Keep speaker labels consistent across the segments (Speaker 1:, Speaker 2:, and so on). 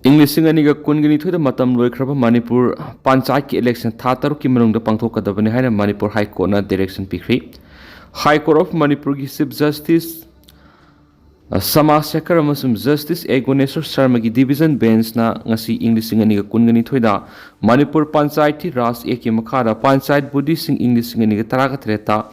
Speaker 1: English Singaniga Kungini to the Matam Loikraba Manipur Panchayat election Tataru Kimanung the Pangtoka the Benihana Manipur High Court direction Pikri. High Court of Manipur Gisib Justice Sama Sakaramasum Justice Egonesor Sarmagi Division Bench na ngasi English Singaniga Kungani Toida Manipur Panchayat Ras Eki Makara Panchayat Buddhist English Singaniga Tarakatreta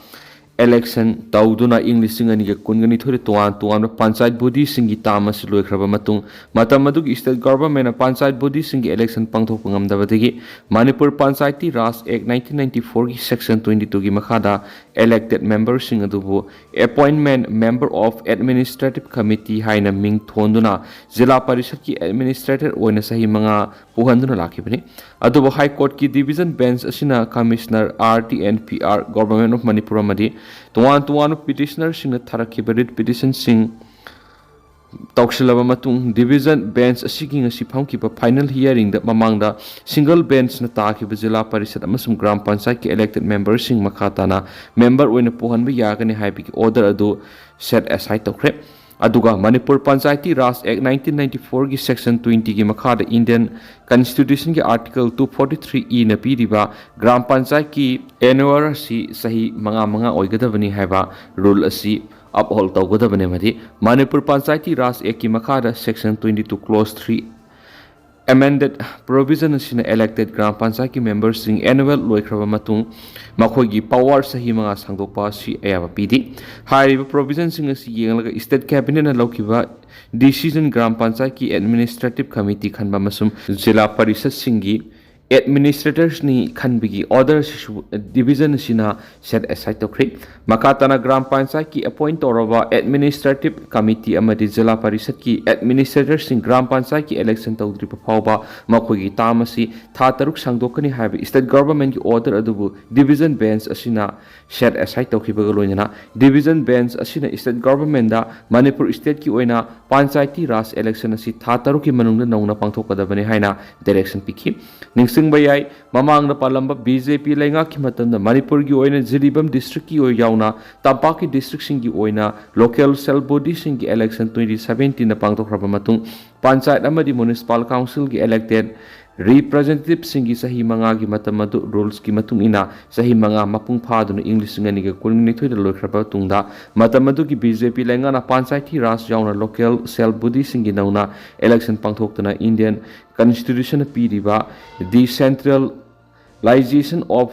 Speaker 1: election Tauduna English Singaniga Kungani Tori Tuan Panchayat Buddhist Singi Tamas Loikraba Matung Matamadug State Government a Panchayat Buddhist Singi election Pangtopangam Davadigi Manipur Panchayat Ras Act 1994 Section 22 Makada elected members Sing Adubu appointment member of administrative committee Haina Ming Thonduna Zilla Parishad ki administrator Oina Sahi Manga Puhanduna Lakibani Adubu High Court ki division bench Asina Commissioner RTNPR Government of Manipur Madi Tuan petitioner Sing Tarakibarit petition Sing Tauxilaba Matung division bench seeking a sipam keep a final hearing that Mamanga single bench Nataki Vizilla Parishad Amasum Gram Pansaki elected members Sing Makatana member when a Pohan Yagani Haipik order ado set aside to crep. Aduga Manipur Panchayat Ras Act 1994 ki Section 20 ki Makada Indian Constitution ki Article 243E na piriba Gram Panchayat ki annual si sahi mga oigadavani haiba rule asi uphold tawgadavani madi Manipur Panchayat Ras Act ki Makada Section 22 Clause 3 amended provision asina elected Gram Panchayat ki members sing annual loikraba matung makhoigi power sahi mga sangdokpa si ayaba pidi hariba provision sing asi yenglaga state cabinet na laukiba decision Gram Panchayat ki administrative committee khanba masum zilla parishad singi administrators ni khanbigi order division sina set aside to create makatana Gram Panchayat ki appoint toraba administrative committee amadi zilla parishad ki administrators sing Gram Panchayat ki election tawdri pawba makhogi tamasi tha taruk sangdokani haiba state government ki order adubu division bench asina set aside to khibaga loinana division bench asina state government da Manipur state ki oina Panchayat Ras election asi tha taruk ki manungna nauna pangthokadabani haina direction pikhi Bayai, Mamang the Palamba, BJP Lenga Kimatan, Manipur Gioina, Ziribam district Yoyauna, Tapaki district Singi Oina, local cell body Singi election 2017 the Pangto Krabamatung, Panchayat Amadi Municipal Council gi elected representative Singi Sahi Mangagi Matamadu rules Kimatung ina Sahi Manga Mapung Padun English Singaniga Kulminito the Lokrabatunda, Matamadu ki BJP Lenga na Panchayat Ras Jauna local cell body Singi Nauna, election Pangtoktana Indian Constitution Piriba, decentralization of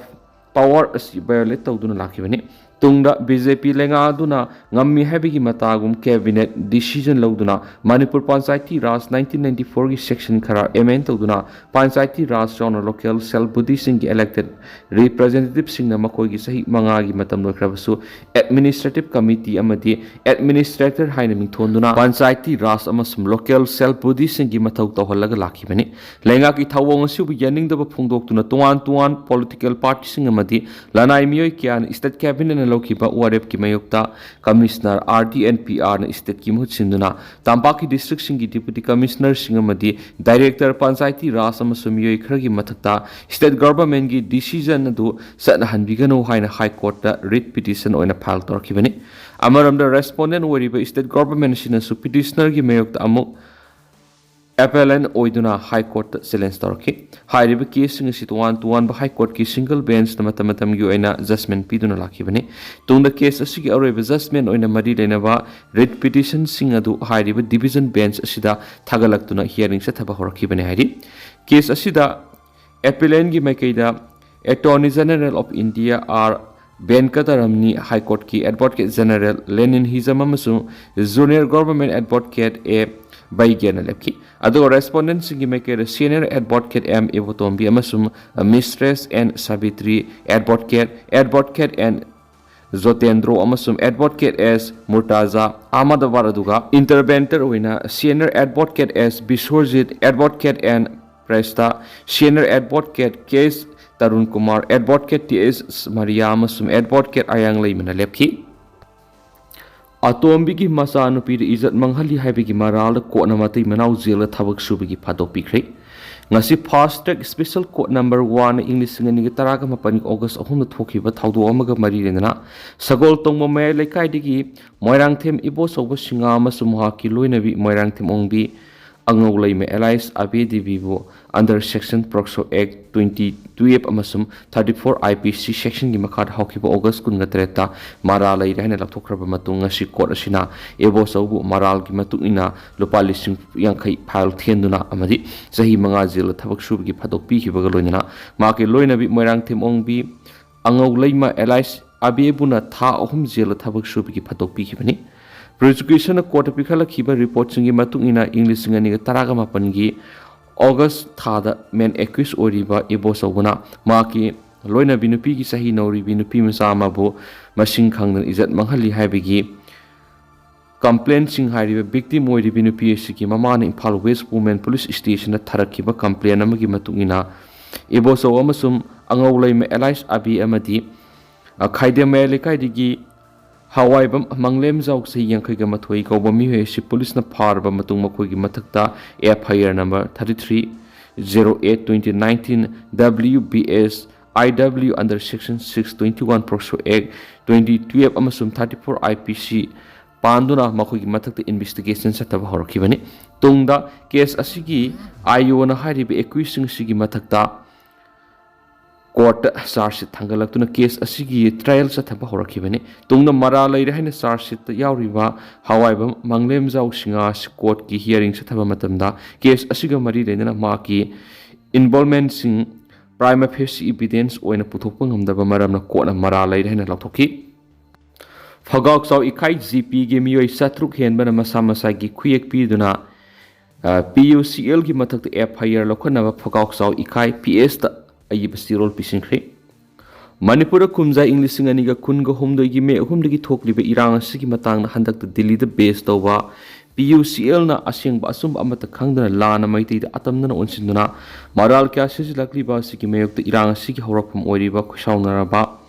Speaker 1: power violate Tauduna Lakivani. Tungda BJP Lenga Duna, Ngami Habigi Matagum Cabinet Decision Lauduna, Manipur Panchayat Ras 1994 Section Kara Amen Tauduna, Panchayat Ras Jona local cell Buddhi Singh elected representative Singh Namakogi Sahi Mangagi Matam Krabasu, administrative committee Amadi, administrator Hainaming Tonduna, Panchayat Ras Amasum local cell Buddhi Singh Matau Holaga Lakibani, Lenga ki Tawong Su beginning the Pungdok to Tuan political party Singh Amadi, Lanai Miyoi Kian, State Cabinet Lokiba Warep ki Mayokta, Commissioner RTNPR na State ki Mutsinduna, Tampaki District Singi Deputy Commissioner Singamadi, Director Panchayat Ras Amasum Miyoi Kragi Matakta, State Government ki decision adu Satnahan Bigano Haina High Court writ petition on a pal torkibani. Amaram the respondent wariba State Government Sinasu petitioner ki Mayokta Amuk appellant oiduna High Court silence torki. High river case sing sit one by High Court ki single bench the matamatam yuena judgment piduna lakibani. Tung the case asigi areva judgment oina mari lenava writ petition sing adu High river division bench asida thagalaktuna hearing sa thaba horakibani hari. Case asida appellant ki maikaida Attorney General of India are Benkataramni High Court ki Advocate General Lenin Hizamamasum Junior Government Advocate A Baigana Lepki. Ado respondents singi make a senior advocate M. Evotombi Amasum, Mistress and Savitri, advocate and Zotendro Amasum, advocate as Murtaza, Amadavaraduga, interventor wina, senior advocate as Bishorjit, advocate and Presta, senior advocate case Tarun Kumar, advocate T.S. Maria Amasum, advocate Ayang Layman Lepki. Atombigi machanupi ejat manghali haibigi maral court namati manau zela thabak subigi phadopikre ngasi fast track special court number 1 English ngani taraga mapani August 3 thokiba thaudo amaga mari renana sagol tongmo me lekai digi moirang them ibo sobo singa masum ha ki loinabi moirang them ongbi angau lay me allies abdbu under section proxo act 22 amasum 34 IPC section gi makhad hawkiba august kun gatreta mara lay rehna lathokraba matung asi court asina ebo saubu maral gi matuina lupa lishing yankai file thenduna amadi sahi manga jil thabak sub gi phadok pi khiba loinana ma ke loina bi moirang themong bi angau lay ma allies abebuna tha ahum jil thabak sub gi phadok pi khibani prosecution court pikhala khiba report singi matungina english ngani taraga mapangi august thada men accused oriba ebo sobuna maki loina binupi gi sahi nori binupi masama bo masing khangna ijat manghali haibigi complaint sing hariba victim ori binupi siki mamana imphal west women police station na tharakiba complaint amagi matungina ebo so amasum angau laima allies abi amadi khaide mele kaidigi Hawaibam Manglem Zauk say Yankaga Matoi Gobami si police na parba matung makogi matakta FIR number 3308-2019 WBS IW under section 621 Proxo Act 2012 amasum 34 IPC Panduna makogi matakta investigation sa taba horokibani tungda case asigi ayo na haribi accusing sigi matakta court charge thangalak tuna case asigi trial sa thaba horakibani tungna mara lai rahina charge ta yauriba hawaiba manglem jau singa court ki hearing sa thaba matamda case asiga mari reina ma ki involvement sing prima facie evidence oina puthokpa ngamdaba maramna court na mara lai rahina lathokki phagak sau ikai gp ge miyoi satruk henbana masa masa gi khuyek pi duna PUCL gi mathak FIR lokhana ba phagak sau ikai PS ta ayi basirol pisingkhri Manipur kumza English nganiga kunga humdo gi me humdagi thoklibe irang asigi matang na handak Delhi da base towa PUCL na asing ba asum amata khangdana lana maiti da atamna onsinduna maral kya sijlakli ba sigi meyok da irang asigi horakpam oiriba khusawnara ba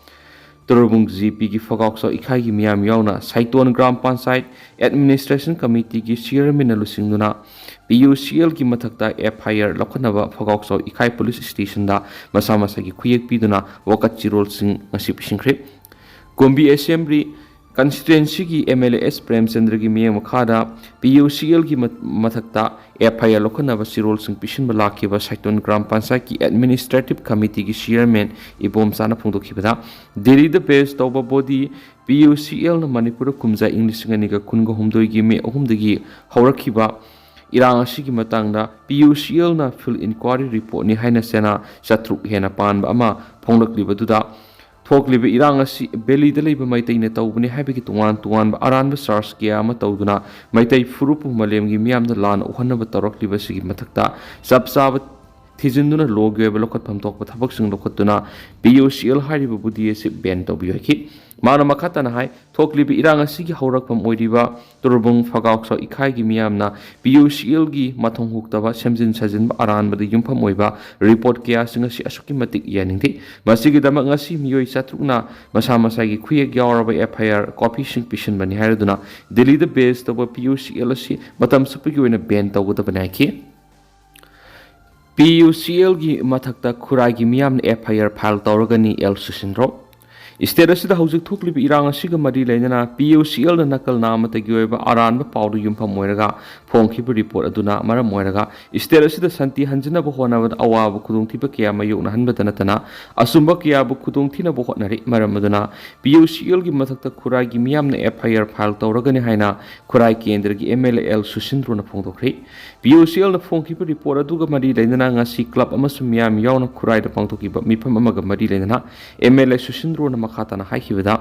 Speaker 1: Turubung GP gi fogok so ikhai gi miyam yauna Saiton Gram Panchayat Administration Committee gi chairman na lusingduna PUCL ki mathakta FIR lokhanaba fogok so ikhai police station da masa masa gi khuyek piduna wakat chirol sing ngasi pisingkhre Kombi Assembly constituency ki MLS Premchandra gi miyam khada PUCL ki mathakta FIR lokhanaba chirol sing pishin balaki ba Saiton Gram Panchayat ki administrative committee gi chairman ibom sana phungdokhibada Delhi the base toba body PUCL na Manipur kumza English nganiga kunga humdoi gi me ahumdagi haurakhiba irang asigi matangda PUCL na field inquiry report ni haina sena satruk hena pan ama phonglakliba duda thokliba irang asi beli da leiba maitai na tawbani habigi tuwan tuwan ba aran ba sars kya ama tawduna maitai furupu malem gi miam da lan uhanna ba tarakliba sigi matakta sabsab thijinduna logwe ba lokhat phamtok ba thabak sing lokhatuna PUCL hariba budi se ben tawbiyoki mana makata na hai thoklibi irang asigi haurakpam oiriba turbung phagak so ikhai gi miyamna PUCL gi mathong huktaba semjin sajin ba aran ba yumpham oiba report kya singa si asuki matik yaningti masigi dama ngasi miyoi satrukna masa masa gi khuyek yawraba FIR copy sing pishin bani haraduna Delhi the base to PUCL si matam supigi oina ben tawda banaki PUCL gi mathakta khurai gi miyamna FIR file tawragani el susindro State asida Haojik thoklibi irang asiga mari lainana PUCL na nakal namatagi oiba aranba pawdu yumpham moiraga phongkhiba report aduna maram moiraga state asida santi hanjina bo hona bad awa bu khudung thiba kya mayuk na hanba tanatana asumba kya bu khudung thina bo hotnari maram aduna PUCL gi mathakta khurai gi miyamna FIR file tawragani haina khurai kendra gi MLL Susindro na phongdokri PUCL na phongkhiba report aduga mari lainana ngasi club amasum miyam yauna khurai da pangthokiba mifam amaga mari lainana MLL Susindro na khatana haikibada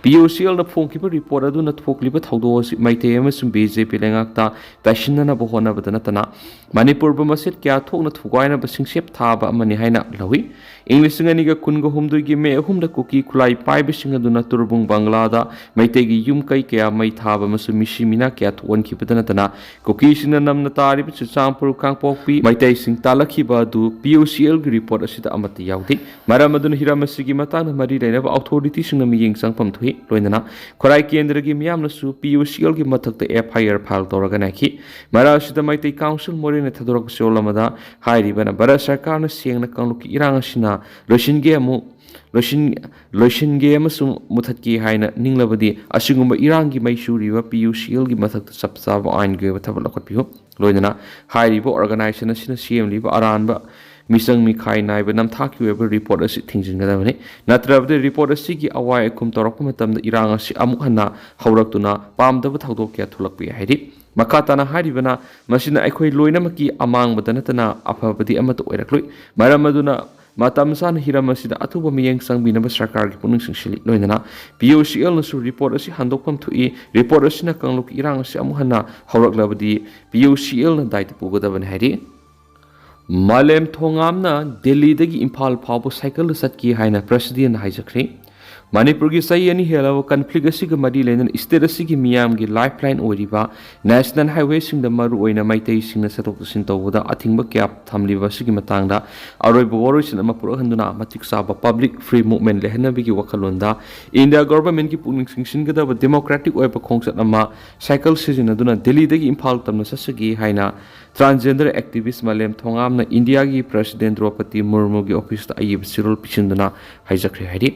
Speaker 1: PUCL na phongkiba report adu na thokliba thaudo maite amasum BJP lengakta tashinna bo hona badana tana Manipur ba maset kya thokna thugaina ba singsep thaba amani haina lawi English ngani ga kunga humdu gi me humda Kuki khulai pai ba singa duna turbung Bangla da maite gi yum kai kya mai thaba masum mishimina kya thon khibadana tana Kuki sina namna tari bi champur kangpokpi maite sing talakhiba du PUCL gi report asida amati yaudi maramadun hiramasigi matana mari leina ba authority sing na miyeng sangpam thui loinana khorai kendra gi miyam na su PUCL gi mathakta FIR file toraga nakhi mara sida maite council morina thadorak solamada hairi bana bara sarkar na sengna kangluki irang sina loshinge amasum muthatki haina ninglabadi asingumba irangi maisuriwa PUCL gi mathakta sapsaba ain ge thabal lakotpiyo loina hairibo organization asina CM liba aranba misang mikhai naiba namthaki weba report asi thingjingadabani natrabde report asi gi awai kum torakpa matamda irang asi amuk hanna hauraktuna pamdaba thawdok kya thulakpi hairi makatana haribana masina aikhoi loinamaki amangbada natana afabadi amata oirakloi maramaduna matam san hiramasida atuba miyeng sangbinaba sarkar gi puning singshili loinana POCL nasu report asi handokpam thui report asina kangluk irang asi amuk hanna hauraklabadi POCL na daita pugadabani hairi Malem Thongamna Delhi dagi Impal Phabu cycle satki haina president haijakri Manipur gi sai ani helawa conflict asiga madi lenan state asigi miyam gi lifeline oriba national highway sing da maru oina maitai sing na satok sin tawda athingba kyap thamliba sigi matangda aroi bogoroisin ama pura handuna matik saba public free movement lehna bigi wakalonda India government ki puning sing gada democratic oiba khongsat ama cycle season aduna Delhi dagi Impal tamna sasagi haina transgender activist Malem Thongamna India gi president Draupadi Murmu gi office ta ayib sirul pichinduna haijakri haidi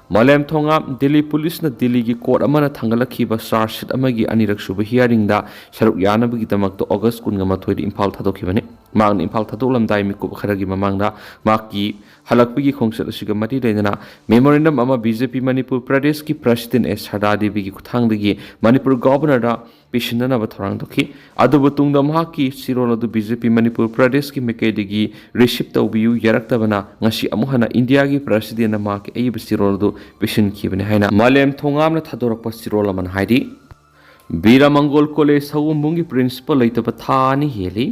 Speaker 1: Malem Thongam Delhi police na Delhi gi court amana thangalakhiba charge sheet amagi anirak suba hearing da saruk yanabagi tamakto August 19 Impal thadokhibani mang Impal thadolamdai mikub kharagi mamangda maki halakpigi khongsat asiga mati leina memorandum ama BJP Manipur Pradesh ki president S Sada Devi gi kuthangdagi Manipur governor da pishinana ba thorang dokhi adubu tungda mahaki siroladu BJP Manipur Pradesh ki mekedigi receipt tawbiu yaraktabana ngasi amuhana India gi president na maki ayib siroladu pishin khibane haina Malem Thongamna thadorakpa sirolaman haidi Biramangol College Hawumbungi principal laitaba thani heli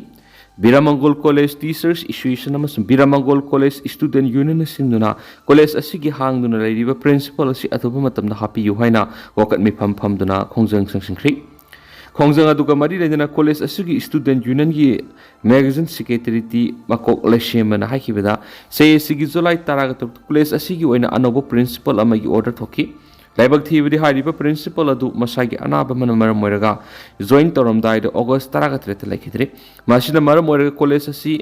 Speaker 1: Biramangol College Teachers Association amasung Biramangol College Student Union sinduna college asigi hangduna lairiba principal asi atuba matamda hapiyu haina wakat mifam famduna khongjang sangsingkhri Khongjang aduga mari leina college asigi student union gi magazine secretary makok leshemana hakibada sei asigi July taraga college asigi oina anobo principal amagi order thoki Laibak thibidi hariba principal adu masagi anaba mana maram moiraga join toramdai de August taraga trete laikidri masina maram moiraga college asi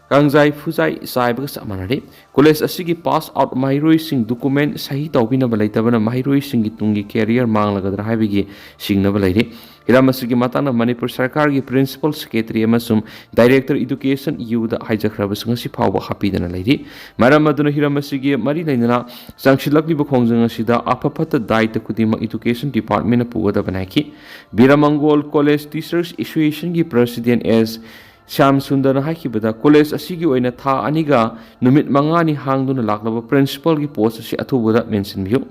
Speaker 1: kangjai fuzai saibaga samanari college asigi pass out mahiroi sing document sahi tawbina balaitabana mahiroi sing tungi career manglagadra haibigi singna balairi Hiramasigi matana Manipur Sarkar gi principal secretary amasum director education EU da haijakraba singasi phawba hapidana lairi maram aduna hiramasigi mari lainana sangshilakli ba khongjang asida apapata daita kudima education department na puwada banaki Biramangol College Teachers Association gi president as Sham Sundar hakibada college asigi oina tha aniga numit mangani hangduna laklaba principal gi post asi athubuda mention biu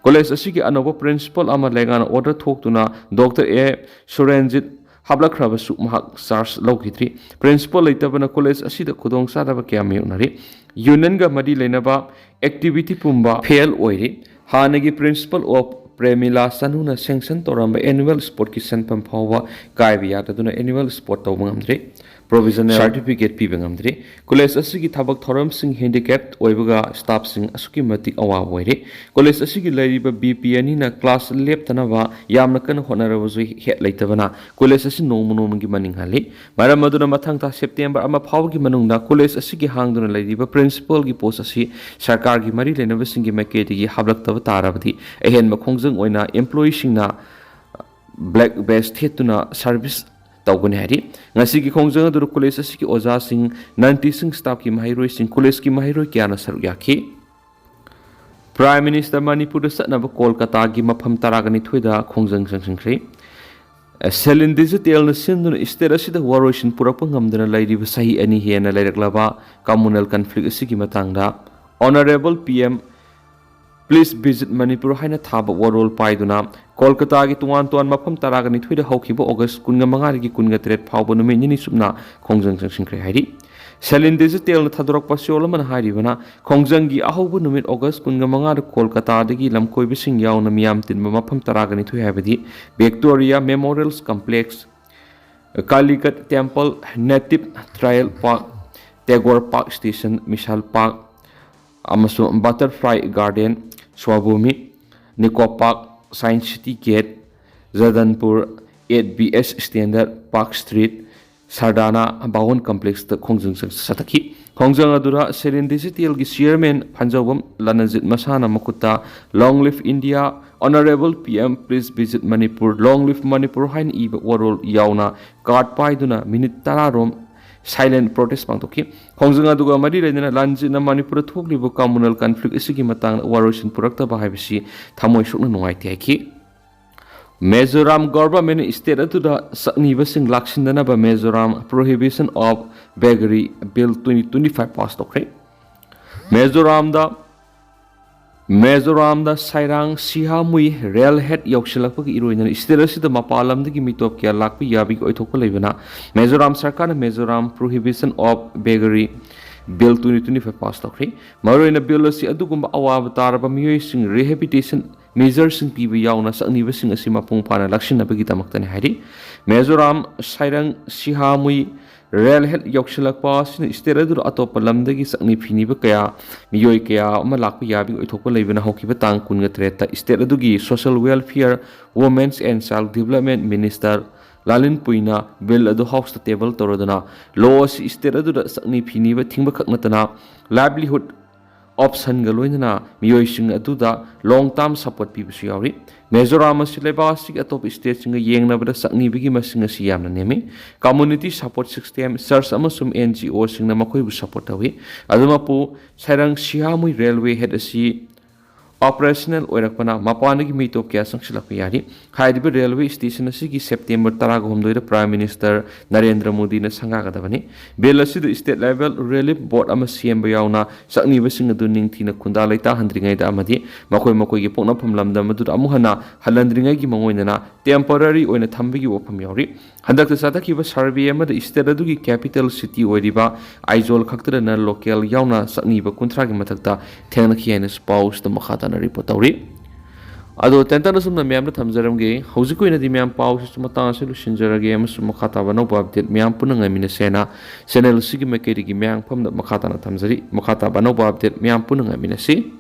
Speaker 1: College asigi anoba principal ama legana order thoktuna Dr. A. Surenjit hablakraba su mahak charge lawkitri principal leitabana college asida khudong sadaba kya meunari union ga madi leinaba activity pumba fail oiri hanagi principal of Premila Sanuna sanction toramba annual sport ki sanpam phawa kaibiya taduna annual sport tawbangamdri provisional certificate pibangamdri college asigi thabak thoram sing handicapped oibaga staff sing asuki matik awa oire college asigi lairiba BP ani na class lab tanaba yamna kan honarabuzu het leitabana college asi nomunomungi maninghali maramaduna mathangta September ama phawgi manungna college asigi hangduna lairiba principal gi post asi sarkar gi mari lenaba singi maketi gi hablaktaba tarabadi ehen makhongjang oina employee singna black best hetuna service tawgani hari ngasi ki khongjang dur college asiki oja sing 90 sing staff ki mahiroi sing college ki mahiroi kyana saru yakhi Prime Minister Manipur satnaba Kolkata gi mafam taragani thoida khongjang sangsingkhri Selin digital na sinduna state asida waroisin purapa ngamdana lairiba sahi ani hena lairaklaba communal conflict asiki matangda Honorable PM Please visit Manipur haina thaba warol paiduna Kolkata gi tuan mafam taragani thoida haukiba August 15 gi 13 phawba numi ni subna khongjang sangsingkhre hairi Selin digital na thadorak pasiol man hairibana khongjang gi ahobu numit August 15 Kolkata dagi lamkoi bising yauna miyam tinba mafam taragani thui habadi Victoria Memorials Complex Kalikat Temple Native Trail Park Tagore Park Station Mishal Park amasung Butterfly Garden Swabumi Nico Park Science City Gate Zadanpur 8BS Standard Park Street Sardana Bawon Complex the Khongjang Sataki Khongjang adura Serendipity gi chairman Panjawam Lanajit Masana Makuta Long Live India Honorable PM, please visit Manipur. Long live Manipur hain iba warol yauna card paiduna minute tararom silent protest pangtoki. Hongjanga duga mari redina lanji na Manipur thoklibu communal conflict isigi matang warosin purakta bahibisi thamoi sukna nungai tiaki. Mizoram government state atuda sakniba sing lakshindana ba Mizoram prohibition of Beggary bill 2025 passed okay. Mizoram da sairang sihamui rail head yokshilakpa ki iroina state asida mapalam dagi mitop kya lakpi yabi oithokpa leibana Mizoram sarkar na Mizoram prohibition of Beggary bill 2025 passed okay. Maroina bill asi adugumba awaba taraba miyoi sing rehabilitation measures sing piba yauna sakniba sing asi mapung pana lakshinabagi tamaktani hairi Mizoram sairang sihamui rail head yokshilakpa sin state adu atopa lamdagi sakni phiniba kaya miyoi kaya ama lakpa yabi oithokpa leibana hokiba tang kunga treta state adugi social welfare women's and child development minister Lalin Puina bill adu house the table torodana laws state adu sakni phiniba thingba khaknatana livelihood option galoinana miyoi sing aduda long term support pibusu yauri Mizoram silebasi atop state singa yengnabada sakni bigi masinga siyamna nemi community support system search amasum NGO singna makoibu support tawi adumapu sairang sihamui railway head asi operational oirakpana mapanagi mitop kya sangsilakpa yari haidiba railway station asigi September 13 da Prime Minister Narendra Modi na sangagadabani bill asida state level relief board ama CM yauna sakniba singa du ningthina khunda laita handringai da amadi makoi gi pokna phamlamda madu amuhana halandringai gi mangoinana temporary oina thambigi wafam yauri handakta sadaki survey ama da state adugi capital city oiriba Aizol khaktra na local yauna sakniba kunthra gi mathakta thengna khiaina spouse da makhata report tauri ado tentana sumna myam na thamjaramge hojikoi na di myam pau su matang se lusinjarage am su makhata ba no update myam punanga mina sena channel sigi mekeri gi myam pham da makhata na thamjari makhata ba no update myam punanga mina si